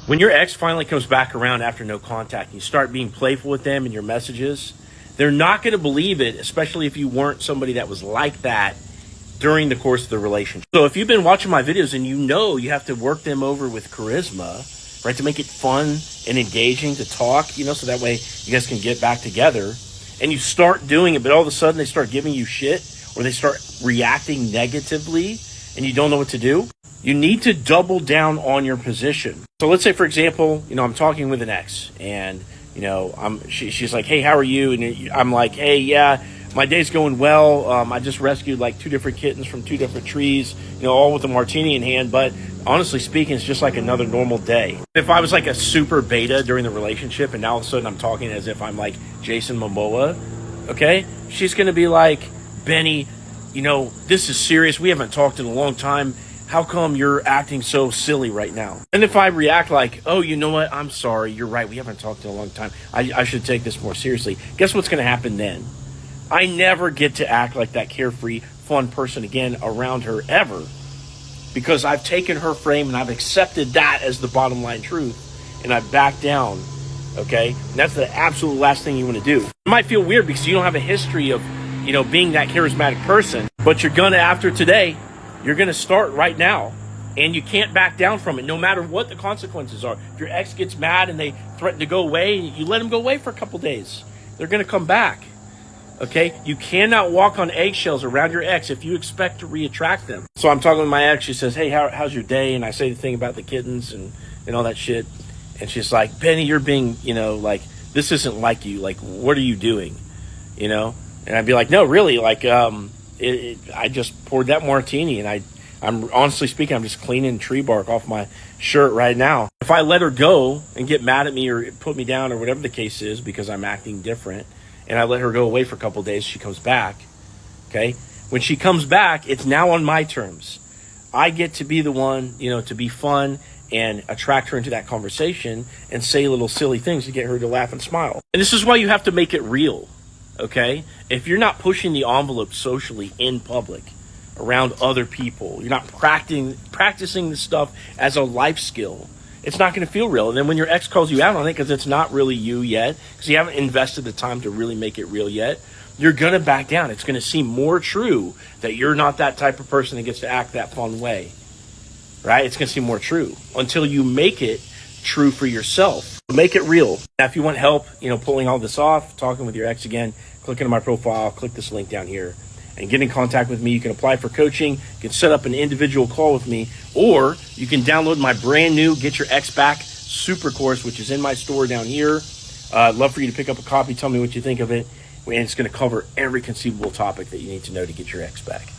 When your ex finally comes back around after no contact, and you start being playful with them in your messages, they're not going to believe it, especially if you weren't somebody that was like that during the course of the relationship. So if you've been watching my videos and you know you have to work them over with charisma, right, to make it fun and engaging to talk, so that way you guys can get back together, and you start doing it, but all of a sudden they start giving you shit or they start reacting negatively and you don't know what to do, you need to double down on your position. So let's say, for example, I'm talking with an ex and, she's like, hey, how are you? And I'm like, hey, yeah, my day's going well. I just rescued like 2 different kittens from 2 different trees, all with a martini in hand. But honestly speaking, it's just like another normal day. If I was like a super beta during the relationship and now all of a sudden I'm talking as if I'm like Jason Momoa, okay, she's going to be like, Benny, this is serious. We haven't talked in a long time. How come you're acting so silly right now? And if I react like, oh, you know what? I'm sorry. You're right. We haven't talked in a long time. I should take this more seriously. Guess what's going to happen then? I never get to act like that carefree, fun person again around her ever, because I've taken her frame and I've accepted that as the bottom line truth, and I've backed down, okay? And that's the absolute last thing you want to do. It might feel weird because you don't have a history of, being that charismatic person, but you're going to, after today, you're going to start right now, and you can't back down from it no matter what the consequences are. If your ex gets mad and they threaten to go away, you let them go away for a couple days. They're going to come back. Okay, you cannot walk on eggshells around your ex if you expect to reattract them. So I'm talking with my ex. She says, hey, how's your day? And I say the thing about the kittens and all that shit. And she's like, Benny, you're being, like, this isn't like you. Like, what are you doing? And I'd be like, no, really, like, I just poured that martini, and I'm honestly speaking, I'm just cleaning tree bark off my shirt right now. If I let her go and get mad at me or put me down or whatever the case is because I'm acting different, and I let her go away for a couple of days, she comes back, okay? When she comes back, it's now on my terms. I get to be the one, to be fun and attract her into that conversation and say little silly things to get her to laugh and smile. And this is why you have to make it real, okay? If you're not pushing the envelope socially in public around other people, you're not practicing this stuff as a life skill, it's not going to feel real. And then when your ex calls you out on it because it's not really you yet, because you haven't invested the time to really make it real yet, you're going to back down. It's going to seem more true that you're not that type of person that gets to act that fun way, right? It's going to seem more true until you make it true for yourself. Make it real. Now, if you want help, pulling all this off, talking with your ex again, click into my profile, click this link down here, and get in contact with me. You can apply for coaching. You can set up an individual call with me, or you can download my brand new Get Your Ex Back Super Course, which is in my store down here. I'd love for you to pick up a copy. Tell me what you think of it. And it's going to cover every conceivable topic that you need to know to get your ex back.